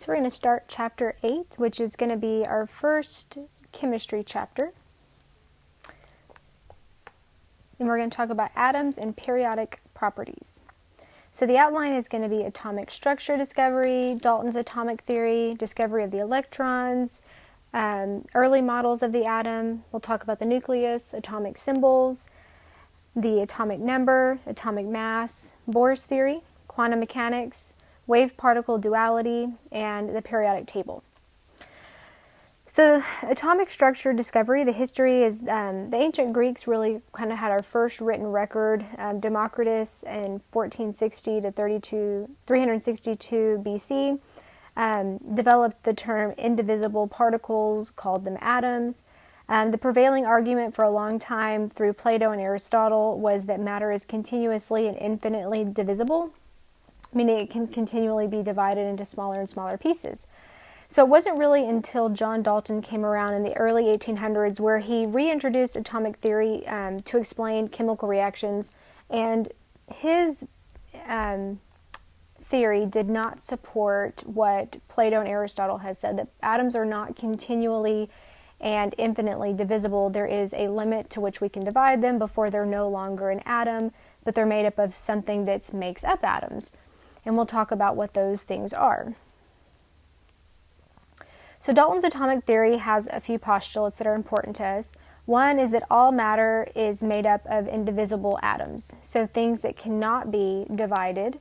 So we're going to start chapter 8, which is going to be our first chemistry chapter. And we're going to talk about atoms and periodic properties. So the outline is going to be atomic structure discovery, Dalton's atomic theory, discovery of the electrons, early models of the atom. We'll talk about the nucleus, atomic symbols, the atomic number, atomic mass, Bohr's theory, quantum mechanics, wave-particle duality, and the periodic table. So atomic structure discovery, the history is the ancient Greeks really kind of had our first written record. Democritus in 1460 to 362 BC developed the term indivisible particles, called them atoms. The prevailing argument for a long time through Plato and Aristotle was that matter is continuously and infinitely divisible, meaning it can continually be divided into smaller and smaller pieces. So it wasn't really until John Dalton came around in the early 1800s where he reintroduced atomic theory to explain chemical reactions, and his theory did not support what Plato and Aristotle has said, that atoms are not continually and infinitely divisible. There is a limit to which we can divide them before they're no longer an atom, but they're made up of something that makes up atoms. And we'll talk about what those things are. So Dalton's atomic theory has a few postulates that are important to us. One is that all matter is made up of indivisible atoms, so things that cannot be divided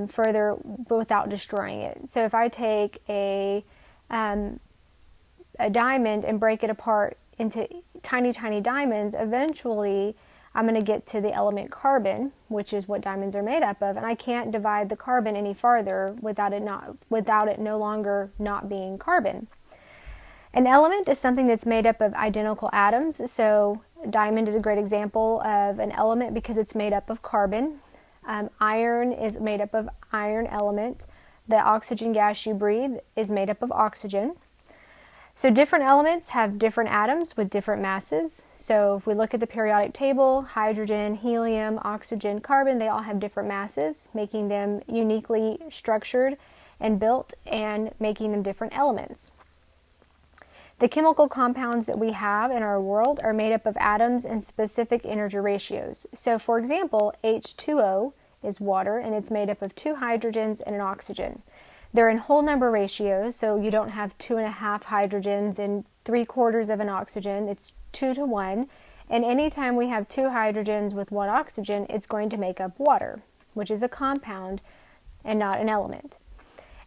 further without destroying it. So if I take a diamond and break it apart into tiny, tiny diamonds, eventually I'm going to get to the element carbon, which is what diamonds are made up of, and I can't divide the carbon any farther without it no longer not being carbon. An element is something that's made up of identical atoms. So diamond is a great example of an element because it's made up of carbon. Iron is made up of iron element. The oxygen gas you breathe is made up of oxygen. So different elements have different atoms with different masses. So if we look at the periodic table, hydrogen, helium, oxygen, carbon, they all have different masses, making them uniquely structured and built and making them different elements. The chemical compounds that we have in our world are made up of atoms and specific energy ratios. So for example, H2O is water, and it's made up of 2 hydrogens and an oxygen. They're in whole number ratios, so you don't have 2.5 hydrogens and 3/4 of an oxygen. It's 2 to 1. And anytime we have 2 hydrogens with 1 oxygen, it's going to make up water, which is a compound and not an element.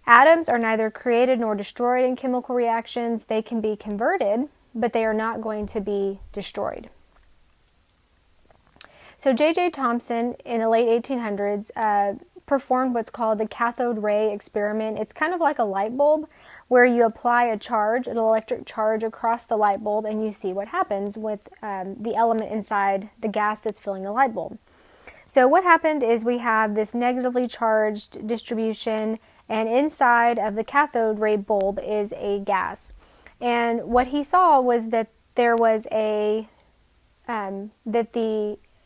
Atoms are neither created nor destroyed in chemical reactions. They can be converted, but they are not going to be destroyed. So J.J. Thomson in the late 1800s performed what's called the cathode ray experiment. It's kind of like a light bulb where you apply a charge, an electric charge across the light bulb, and you see what happens with the element inside the gas that's filling the light bulb. So what happened is we have this negatively charged distribution, and inside of the cathode ray bulb is a gas. And what he saw was that there was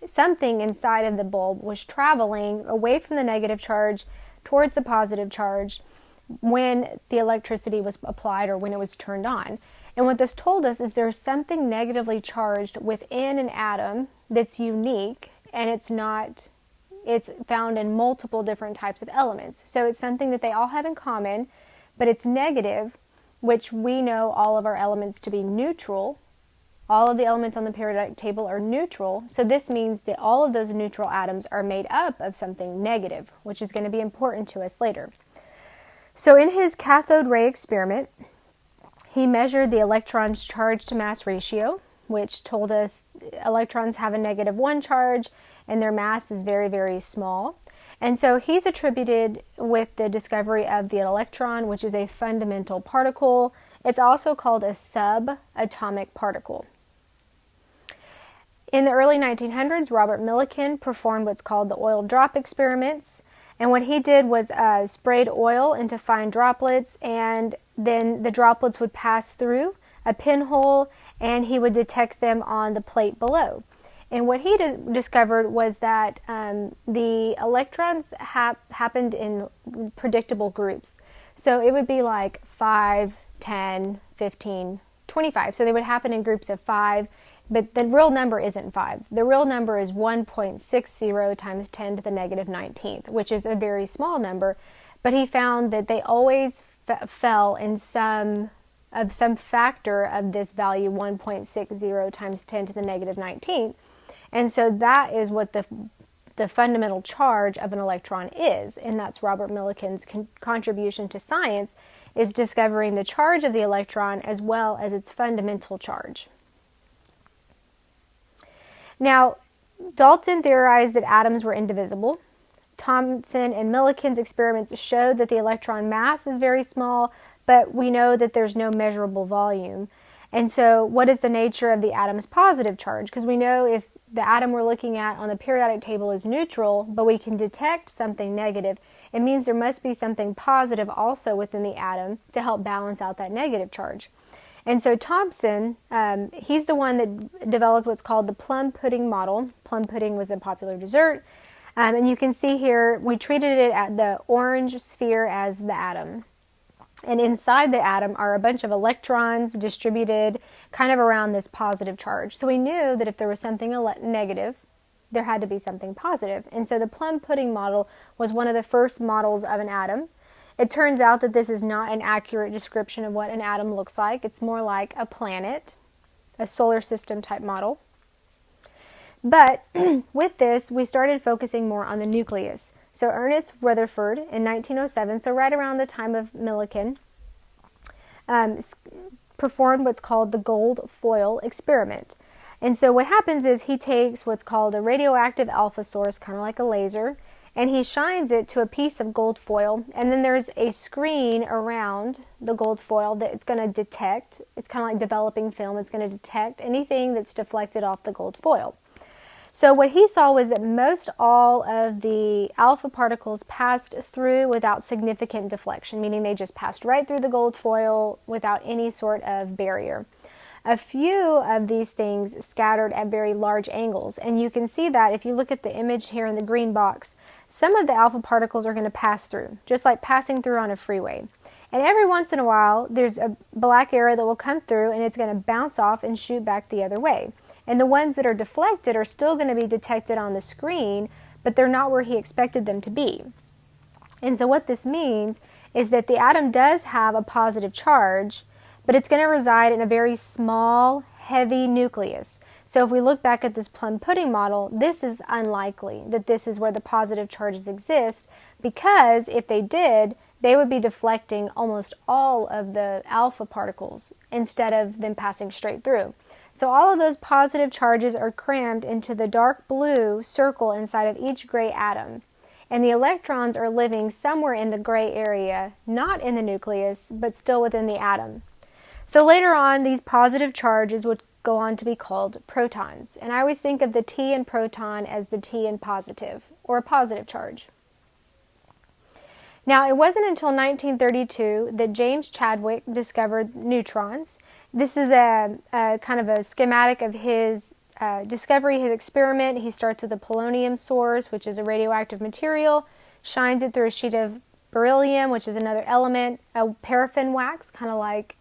something inside of the bulb was traveling away from the negative charge towards the positive charge when the electricity was applied or when it was turned on. And what this told us is there's something negatively charged within an atom that's unique, and it's found in multiple different types of elements. So it's something that they all have in common, but it's negative, which we know all of our elements to be neutral. All of the elements on the periodic table are neutral, so this means that all of those neutral atoms are made up of something negative, which is going to be important to us later. So in his cathode ray experiment, he measured the electrons' charge to mass ratio, which told us electrons have a -1 charge and their mass is very, very small. And so he's attributed with the discovery of the electron, which is a fundamental particle. It's also called a subatomic particle. In the early 1900s, Robert Millikan performed what's called the oil drop experiments. And what he did was sprayed oil into fine droplets, and then the droplets would pass through a pinhole, and he would detect them on the plate below. And what he discovered was that the electrons happened in predictable groups. So it would be like 5, 10, 15, 25. So they would happen in groups of 5, but the real number isn't 5. The real number is 1.60 times 10 to the negative 19th, which is a very small number. But he found that they always fell in some factor of this value, 1.60 times 10 to the negative 19th. And so that is what the fundamental charge of an electron is. And that's Robert Millikan's contribution to science, is discovering the charge of the electron as well as its fundamental charge. Now, Dalton theorized that atoms were indivisible. Thomson and Millikan's experiments showed that the electron mass is very small, but we know that there's no measurable volume. And so what is the nature of the atom's positive charge? Because we know if the atom we're looking at on the periodic table is neutral, but we can detect something negative, it means there must be something positive also within the atom to help balance out that negative charge. And so Thomson, he's the one that developed what's called the plum pudding model. Plum pudding was a popular dessert. And you can see here, we treated it at the orange sphere as the atom. And inside the atom are a bunch of electrons distributed kind of around this positive charge. So we knew that if there was something negative, there had to be something positive. And so the plum pudding model was one of the first models of an atom. It turns out that this is not an accurate description of what an atom looks like. It's more like a planet, a solar system type model. But with this, we started focusing more on the nucleus. So Ernest Rutherford in 1907, so right around the time of Millikan, performed what's called the gold foil experiment. And so what happens is he takes what's called a radioactive alpha source, kind of like a laser, and he shines it to a piece of gold foil, and then there's a screen around the gold foil that it's going to detect. It's kind of like developing film. It's going to detect anything that's deflected off the gold foil. So what he saw was that most all of the alpha particles passed through without significant deflection, meaning they just passed right through the gold foil without any sort of barrier. A few of these things scattered at very large angles, and you can see that if you look at the image here in the green box. Some of the alpha particles are going to pass through, just like passing through on a freeway. And every once in a while, there's a black arrow that will come through, and it's going to bounce off and shoot back the other way. And the ones that are deflected are still going to be detected on the screen, but they're not where he expected them to be. And so what this means is that the atom does have a positive charge, but it's going to reside in a very small, heavy nucleus. So if we look back at this plum pudding model, this is unlikely that this is where the positive charges exist, because if they did, they would be deflecting almost all of the alpha particles instead of them passing straight through. So all of those positive charges are crammed into the dark blue circle inside of each gray atom. And the electrons are living somewhere in the gray area, not in the nucleus, but still within the atom. So later on, these positive charges would go on to be called protons. And I always think of the T in proton as the T in positive, or a positive charge. Now, it wasn't until 1932 that James Chadwick discovered neutrons. This is a kind of a schematic of his discovery, his experiment. He starts with a polonium source, which is a radioactive material, shines it through a sheet of beryllium, which is another element, a paraffin wax, kind of like,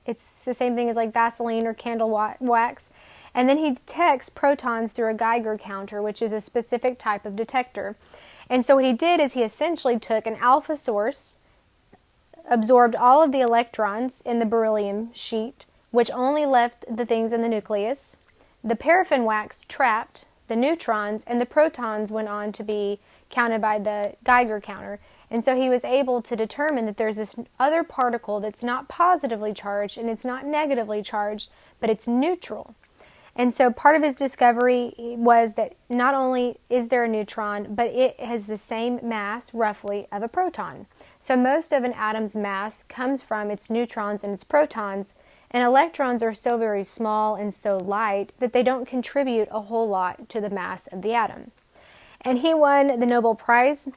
it's the same thing as like Vaseline or candle wax. And then he detects protons through a Geiger counter, which is a specific type of detector. And so what he did is he essentially took an alpha source, absorbed all of the electrons in the beryllium sheet, which only left the things in the nucleus. The paraffin wax trapped the neutrons, and the protons went on to be counted by the Geiger counter. And so he was able to determine that there's this other particle that's not positively charged and it's not negatively charged, but it's neutral. And so part of his discovery was that not only is there a neutron, but it has the same mass, roughly, of a proton. So most of an atom's mass comes from its neutrons and its protons, and electrons are so very small and so light that they don't contribute a whole lot to the mass of the atom. And he won the Nobel Prize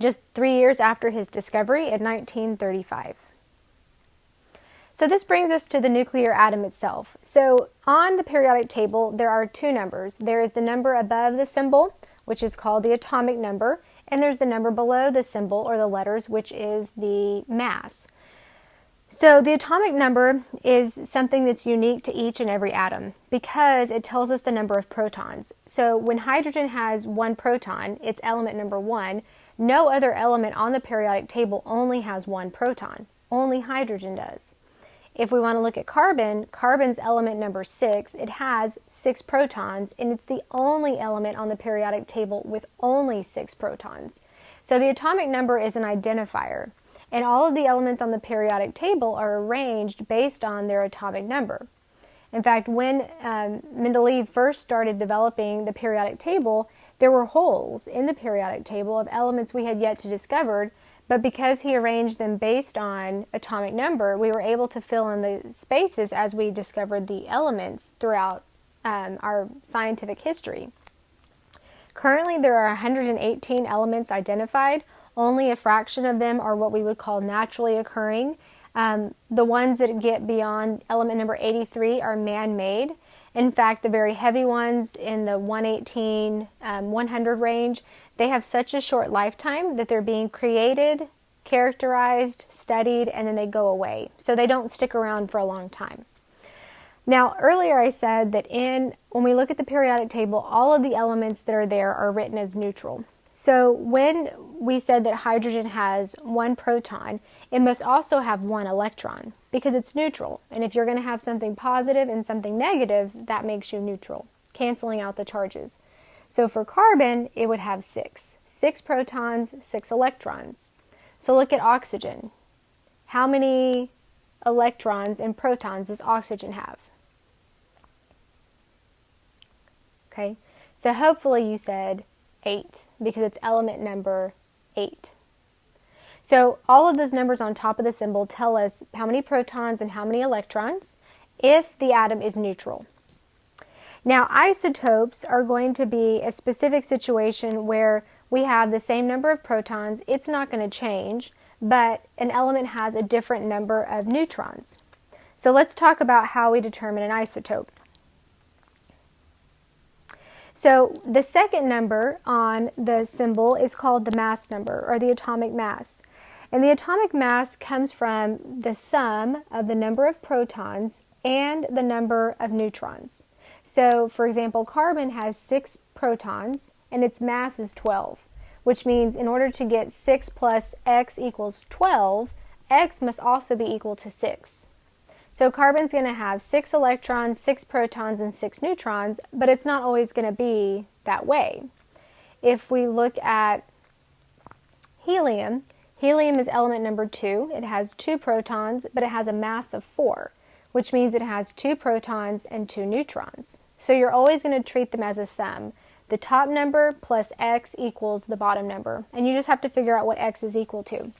just 3 years after his discovery in 1935. So this brings us to the nuclear atom itself. So on the periodic table, there are two numbers. There is the number above the symbol, which is called the atomic number, and there's the number below the symbol or the letters, which is the mass. So the atomic number is something that's unique to each and every atom because it tells us the number of protons. So when hydrogen has one proton, it's element number 1. No other element on the periodic table only has one proton. Only hydrogen does. If we want to look at carbon, carbon's element number 6. It has 6 protons, and it's the only element on the periodic table with only 6 protons. So the atomic number is an identifier. And all of the elements on the periodic table are arranged based on their atomic number. In fact, when Mendeleev first started developing the periodic table, there were holes in the periodic table of elements we had yet to discover, but because he arranged them based on atomic number, we were able to fill in the spaces as we discovered the elements throughout our scientific history. Currently, there are 118 elements identified. Only a fraction of them are what we would call naturally occurring. The ones that get beyond element number 83 are man-made. In fact, the very heavy ones in the 118, 100 range, they have such a short lifetime that they're being created, characterized, studied, and then they go away. So they don't stick around for a long time. Now, earlier I said that when we look at the periodic table, all of the elements that are there are written as neutral. So when we said that hydrogen has one proton, it must also have one electron because it's neutral. And if you're going to have something positive and something negative, that makes you neutral, canceling out the charges. So for carbon, it would have 6. 6 protons, 6 electrons. So look at oxygen. How many electrons and protons does oxygen have? Okay, so hopefully you said 8 because it's element number 8. So all of those numbers on top of the symbol tell us how many protons and how many electrons if the atom is neutral. Now isotopes are going to be a specific situation where we have the same number of protons. It's not going to change, but an element has a different number of neutrons. So let's talk about how we determine an isotope. So the second number on the symbol is called the mass number, or the atomic mass. And the atomic mass comes from the sum of the number of protons and the number of neutrons. So, for example, carbon has 6 protons and its mass is 12, which means in order to get 6 plus x equals 12, x must also be equal to 6. So carbon's going to have 6 electrons, 6 protons, and 6 neutrons, but it's not always going to be that way. If we look at helium, helium is element number 2. It has 2 protons, but it has a mass of 4, which means it has 2 protons and 2 neutrons. So you're always going to treat them as a sum. The top number plus x equals the bottom number, and you just have to figure out what x is equal to.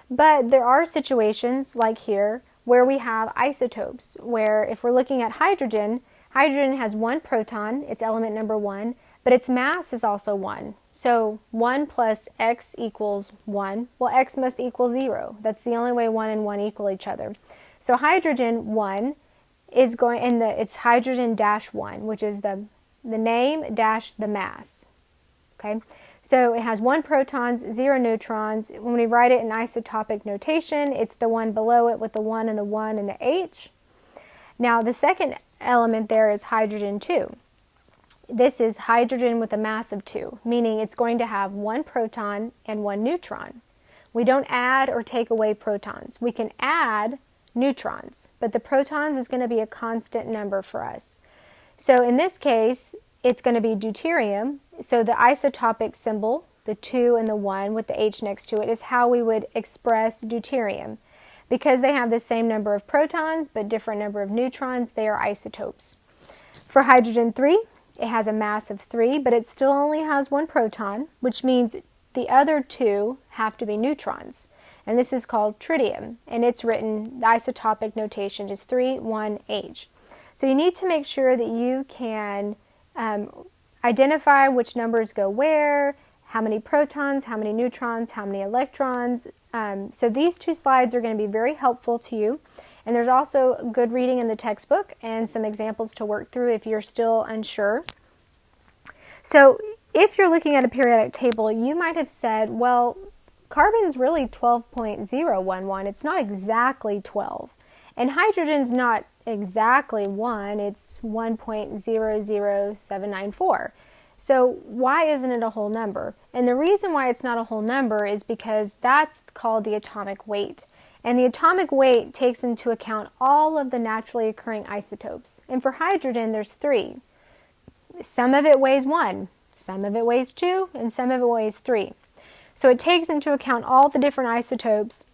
But there are situations, like here, where we have isotopes, where if we're looking at hydrogen, hydrogen has 1 proton, it's element number 1, but its mass is also 1. So 1 plus x equals 1. Well, x must equal 0. That's the only way 1 and 1 equal each other. So hydrogen 1 is going, and it's hydrogen dash 1, which is the name dash the mass. Okay? So it has 1 protons, 0 neutrons. When we write it in isotopic notation, it's the one below it with the 1 and the 1 and the H. Now the second element there is hydrogen 2. This is hydrogen with a mass of 2, meaning it's going to have 1 proton and 1 neutron. We don't add or take away protons. We can add neutrons, but the protons is going to be a constant number for us. So in this case, it's going to be deuterium. So the isotopic symbol, the 2 and the 1 with the H next to it, is how we would express deuterium. Because they have the same number of protons but different number of neutrons, they are isotopes. For hydrogen 3, it has a mass of 3, but it still only has 1 proton, which means the other 2 have to be neutrons. And this is called tritium, and it's written, the isotopic notation is 3, 1, H. So you need to make sure that you can identify which numbers go where, how many protons, how many neutrons, how many electrons. So these 2 slides are going to be very helpful to you. And there's also good reading in the textbook and some examples to work through if you're still unsure. So if you're looking at a periodic table, you might have said, well, carbon's really 12.011. It's not exactly 12. And hydrogen's not exactly 1. It's 1.00794. So why isn't it a whole number? And the reason why it's not a whole number is because that's called the atomic weight. And the atomic weight takes into account all of the naturally occurring isotopes. And for hydrogen, there's 3. Some of it weighs 1, some of it weighs 2, and some of it weighs 3. So it takes into account all the different isotopes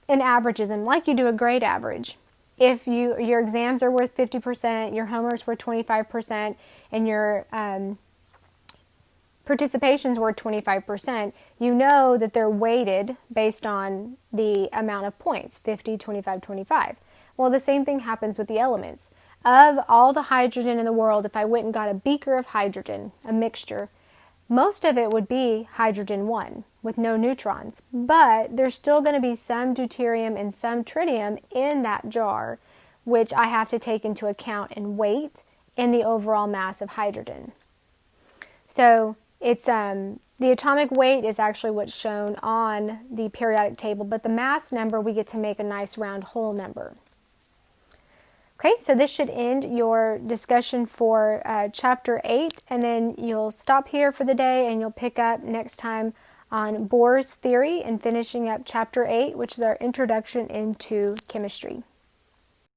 and averages them like you do a grade average. If your exams are worth 50%, your homework's worth 25%, and your participation's worth 25%, you know that they're weighted based on the amount of points, 50, 25, 25. Well, the same thing happens with the elements. Of all the hydrogen in the world, if I went and got a beaker of hydrogen, a mixture, most of it would be hydrogen 1 with no neutrons. But there's still going to be some deuterium and some tritium in that jar, which I have to take into account in weight in the overall mass of hydrogen. So it's the atomic weight is actually what's shown on the periodic table, but the mass number we get to make a nice round whole number. Okay, so this should end your discussion for Chapter 8, and then you'll stop here for the day and you'll pick up next time on Bohr's theory and finishing up Chapter 8, which is our introduction into chemistry.